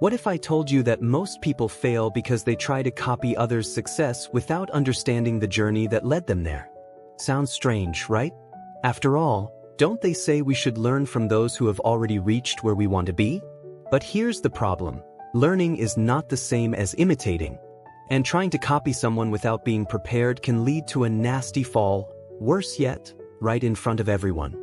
What if I told you that most people fail because they try to copy others' success without understanding the journey that led them there? Sounds strange, right? After all, don't they say we should learn from those who have already reached where we want to be? But here's the problem. Learning is not the same as imitating. And trying to copy someone without being prepared can lead to a nasty fall, worse yet, right in front of everyone.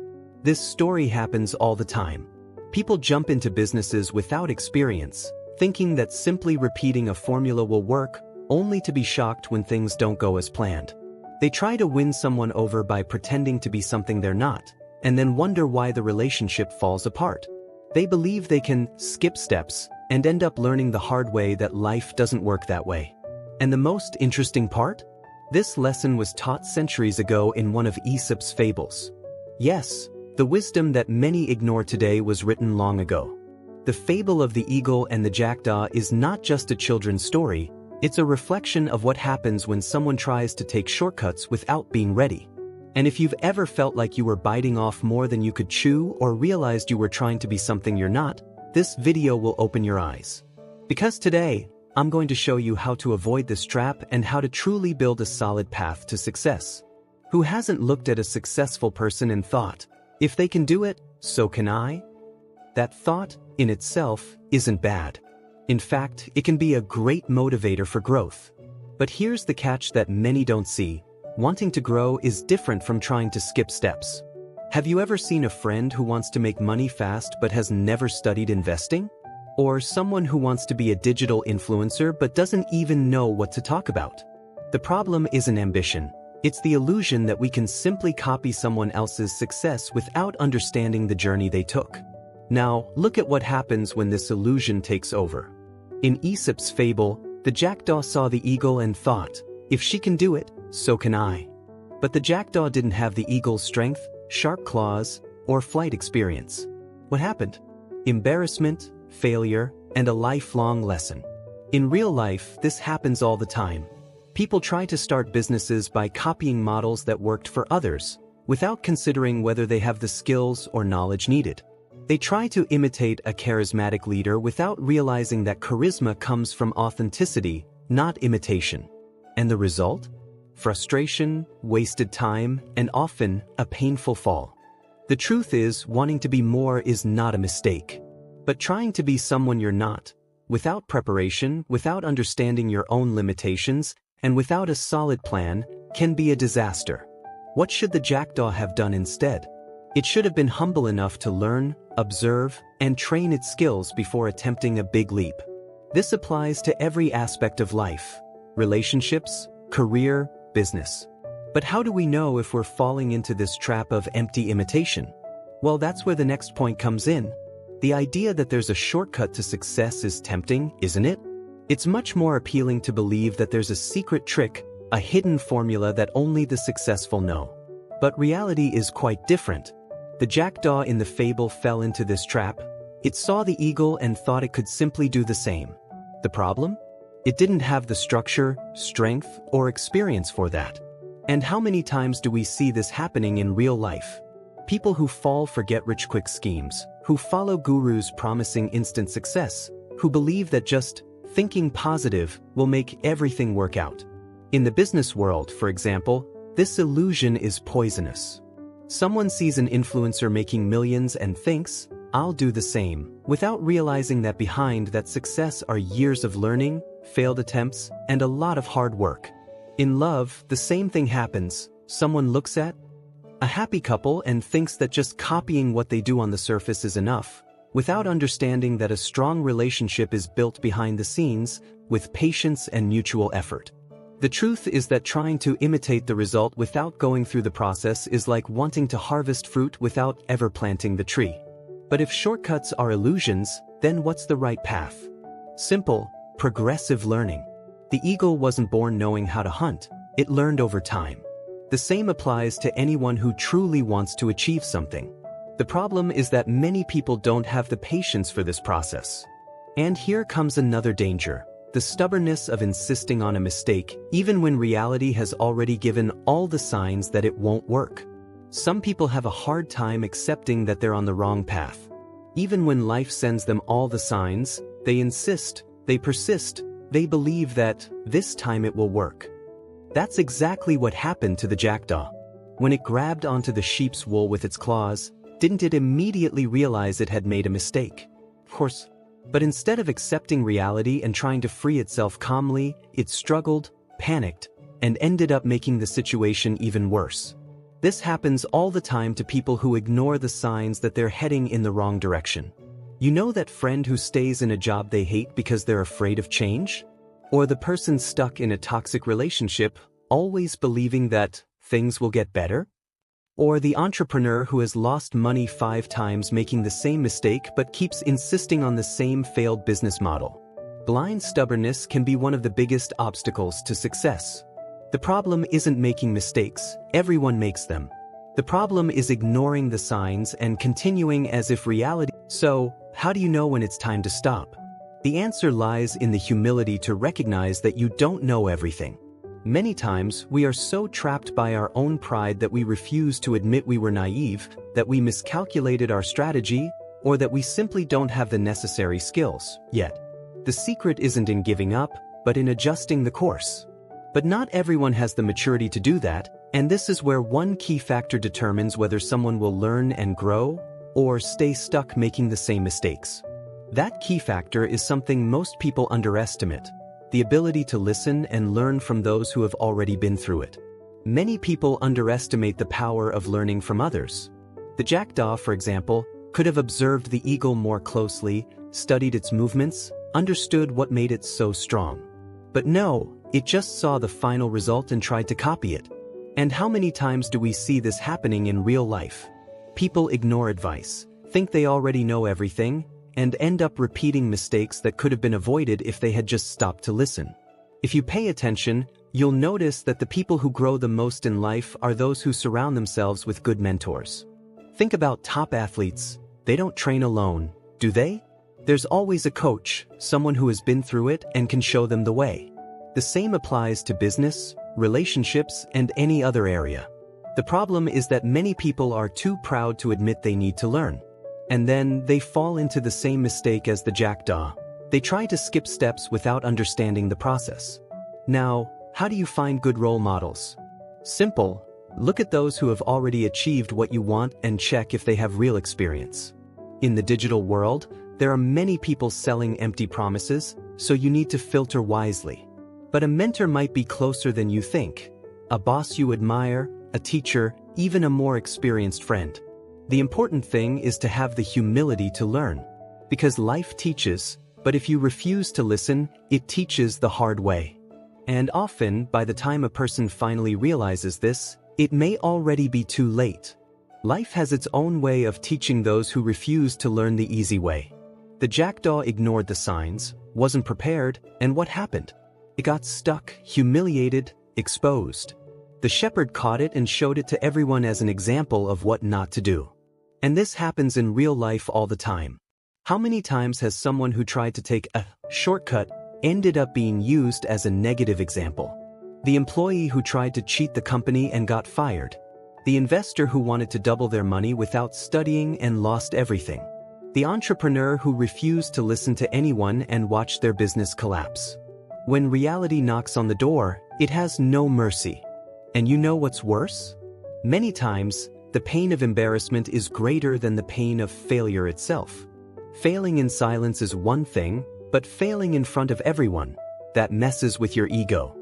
This story happens all the time. People jump into businesses without experience, thinking that simply repeating a formula will work, only to be shocked when things don't go as planned. They try to win someone over by pretending to be something they're not, and then wonder why the relationship falls apart. They believe they can skip steps and end up learning the hard way that life doesn't work that way. And the most interesting part? This lesson was taught centuries ago in one of Aesop's fables. Yes, the wisdom that many ignore today was written long ago. The fable of the eagle and the jackdaw is not just a children's story, it's a reflection of what happens when someone tries to take shortcuts without being ready. And if you've ever felt like you were biting off more than you could chew or realized you were trying to be something you're not, this video will open your eyes. Because today, I'm going to show you how to avoid this trap and how to truly build a solid path to success. Who hasn't looked at a successful person and thought, if they can do it, so can I? That thought, in itself, isn't bad. In fact, it can be a great motivator for growth. But here's the catch that many don't see. Wanting to grow is different from trying to skip steps. Have you ever seen a friend who wants to make money fast but has never studied investing? Or someone who wants to be a digital influencer but doesn't even know what to talk about? The problem isn't ambition. It's the illusion that we can simply copy someone else's success without understanding the journey they took. Now, look at what happens when this illusion takes over. In Aesop's fable, the jackdaw saw the eagle and thought, if she can do it, so can I. But the jackdaw didn't have the eagle's strength, sharp claws, or flight experience. What happened? Embarrassment, failure, and a lifelong lesson. In real life, this happens all the time. People try to start businesses by copying models that worked for others, without considering whether they have the skills or knowledge needed. They try to imitate a charismatic leader without realizing that charisma comes from authenticity, not imitation. And the result? Frustration, wasted time, and often a painful fall. The truth is, wanting to be more is not a mistake. But trying to be someone you're not, without preparation, without understanding your own limitations, and without a solid plan, can be a disaster. What should the jackdaw have done instead? It should have been humble enough to learn, observe, and train its skills before attempting a big leap. This applies to every aspect of life: relationships, career, business. But how do we know if we're falling into this trap of empty imitation? Well, that's where the next point comes in. The idea that there's a shortcut to success is tempting, isn't it? It's much more appealing to believe that there's a secret trick, a hidden formula that only the successful know. But reality is quite different. The jackdaw in the fable fell into this trap. It saw the eagle and thought it could simply do the same. The problem? It didn't have the structure, strength, or experience for that. And how many times do we see this happening in real life? People who fall for get-rich-quick schemes, who follow gurus promising instant success, who believe that just thinking positive will make everything work out. In the business world, for example, this illusion is poisonous. Someone sees an influencer making millions and thinks, I'll do the same, without realizing that behind that success are years of learning, failed attempts, and a lot of hard work. In love, the same thing happens. Someone looks at a happy couple and thinks that just copying what they do on the surface is enough, without understanding that a strong relationship is built behind the scenes, with patience and mutual effort. The truth is that trying to imitate the result without going through the process is like wanting to harvest fruit without ever planting the tree. But if shortcuts are illusions, then what's the right path? Simple, progressive learning. The eagle wasn't born knowing how to hunt, it learned over time. The same applies to anyone who truly wants to achieve something. The problem is that many people don't have the patience for this process. And here comes another danger: the stubbornness of insisting on a mistake, even when reality has already given all the signs that it won't work. Some people have a hard time accepting that they're on the wrong path. Even when life sends them all the signs, They insist, they persist, they believe that this time it will work. That's exactly what happened to the jackdaw. When it grabbed onto the sheep's wool with its claws, didn't it immediately realize it had made a mistake? Of course. But instead of accepting reality and trying to free itself calmly, it struggled, panicked, and ended up making the situation even worse. This happens all the time to people who ignore the signs that they're heading in the wrong direction. You know that friend who stays in a job they hate because they're afraid of change? Or the person stuck in a toxic relationship, always believing that things will get better? Or the entrepreneur who has lost money 5 times making the same mistake but keeps insisting on the same failed business model. Blind stubbornness can be one of the biggest obstacles to success. The problem isn't making mistakes, everyone makes them. The problem is ignoring the signs and continuing as if reality. So, how do you know when it's time to stop? The answer lies in the humility to recognize that you don't know everything. Many times, we are so trapped by our own pride that we refuse to admit we were naive, that we miscalculated our strategy, or that we simply don't have the necessary skills yet. The secret isn't in giving up, but in adjusting the course. But not everyone has the maturity to do that, and this is where one key factor determines whether someone will learn and grow, or stay stuck making the same mistakes. That key factor is something most people underestimate: the ability to listen and learn from those who have already been through it. Many people underestimate the power of learning from others. The jackdaw, for example, could have observed the eagle more closely, studied its movements, understood what made it so strong. But no, it just saw the final result and tried to copy it. And how many times do we see this happening in real life? People ignore advice, think they already know everything, and end up repeating mistakes that could have been avoided if they had just stopped to listen. If you pay attention, you'll notice that the people who grow the most in life are those who surround themselves with good mentors. Think about top athletes. They don't train alone, do they? There's always a coach, someone who has been through it and can show them the way. The same applies to business, relationships, and any other area. The problem is that many people are too proud to admit they need to learn. And then they fall into the same mistake as the jackdaw. They try to skip steps without understanding the process. Now, how do you find good role models? Simple. Look at those who have already achieved what you want and check if they have real experience. In the digital world, there are many people selling empty promises, so you need to filter wisely. But a mentor might be closer than you think. A boss you admire, a teacher, even a more experienced friend. The important thing is to have the humility to learn. Because life teaches, but if you refuse to listen, it teaches the hard way. And often, by the time a person finally realizes this, it may already be too late. Life has its own way of teaching those who refuse to learn the easy way. The jackdaw ignored the signs, wasn't prepared, and what happened? It got stuck, humiliated, exposed. The shepherd caught it and showed it to everyone as an example of what not to do. And this happens in real life all the time. How many times has someone who tried to take a shortcut ended up being used as a negative example? The employee who tried to cheat the company and got fired. The investor who wanted to double their money without studying and lost everything. The entrepreneur who refused to listen to anyone and watched their business collapse. When reality knocks on the door, it has no mercy. And you know what's worse? Many times, the pain of embarrassment is greater than the pain of failure itself. Failing in silence is one thing, but failing in front of everyone, that messes with your ego.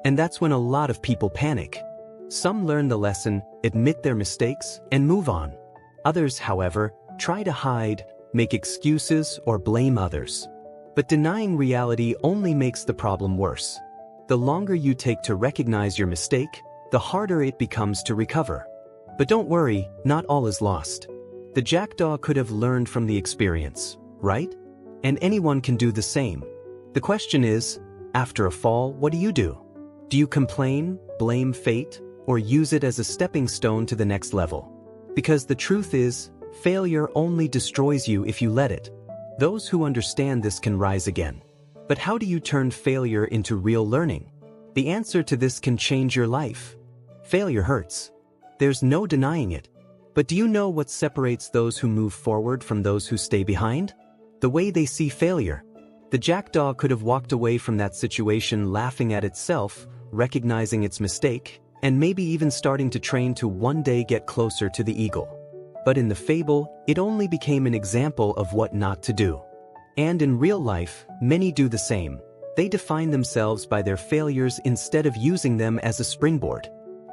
And that's when a lot of people panic. Some learn the lesson, admit their mistakes, and move on. Others, however, try to hide, make excuses, or blame others. But denying reality only makes the problem worse. The longer you take to recognize your mistake, the harder it becomes to recover. But don't worry, not all is lost. The jackdaw could have learned from the experience, right? And anyone can do the same. The question is, after a fall, what do? Do you complain, blame fate, or use it as a stepping stone to the next level? Because the truth is, failure only destroys you if you let it. Those who understand this can rise again. But how do you turn failure into real learning? The answer to this can change your life. Failure hurts. There's no denying it. But do you know what separates those who move forward from those who stay behind? The way they see failure. The jackdaw could have walked away from that situation laughing at itself, recognizing its mistake, and maybe even starting to train to one day get closer to the eagle. But in the fable, it only became an example of what not to do. And in real life, many do the same. They define themselves by their failures instead of using them as a springboard.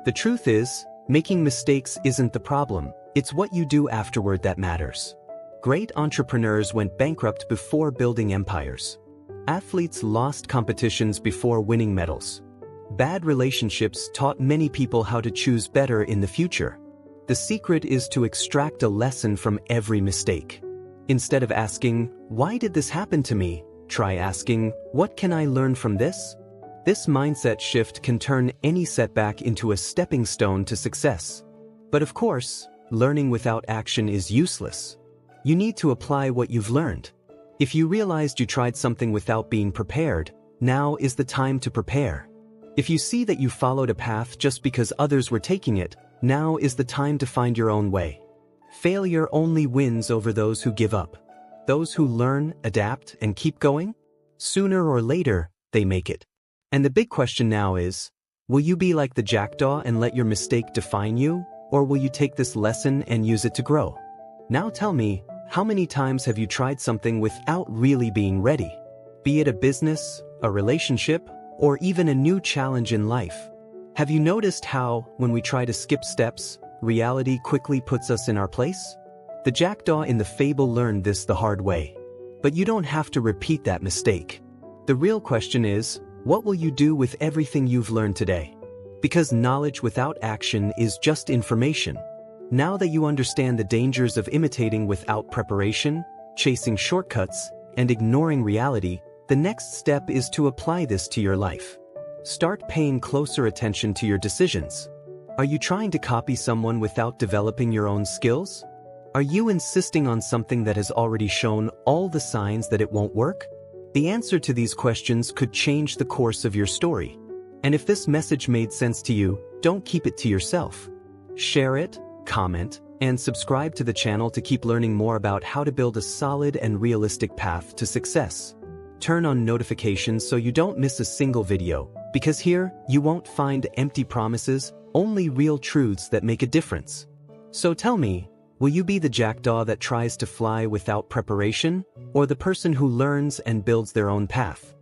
The truth is, making mistakes isn't the problem, it's what you do afterward that matters. Great entrepreneurs went bankrupt before building empires. Athletes lost competitions before winning medals. Bad relationships taught many people how to choose better in the future. The secret is to extract a lesson from every mistake. Instead of asking, "Why did this happen to me?" try asking, "What can I learn from this?" This mindset shift can turn any setback into a stepping stone to success. But of course, learning without action is useless. You need to apply what you've learned. If you realized you tried something without being prepared, now is the time to prepare. If you see that you followed a path just because others were taking it, now is the time to find your own way. Failure only wins over those who give up. Those who learn, adapt, and keep going, sooner or later, they make it. And the big question now is, will you be like the jackdaw and let your mistake define you, or will you take this lesson and use it to grow? Now tell me, how many times have you tried something without really being ready? Be it a business, a relationship, or even a new challenge in life. Have you noticed how, when we try to skip steps, reality quickly puts us in our place? The jackdaw in the fable learned this the hard way. But you don't have to repeat that mistake. The real question is, what will you do with everything you've learned today? Because knowledge without action is just information. Now that you understand the dangers of imitating without preparation, chasing shortcuts, and ignoring reality, the next step is to apply this to your life. Start paying closer attention to your decisions. Are you trying to copy someone without developing your own skills? Are you insisting on something that has already shown all the signs that it won't work? The answer to these questions could change the course of your story. And if this message made sense to you, don't keep it to yourself. Share it, comment, and subscribe to the channel to keep learning more about how to build a solid and realistic path to success. Turn on notifications so you don't miss a single video, because here, you won't find empty promises, only real truths that make a difference. So tell me, will you be the jackdaw that tries to fly without preparation, or the person who learns and builds their own path?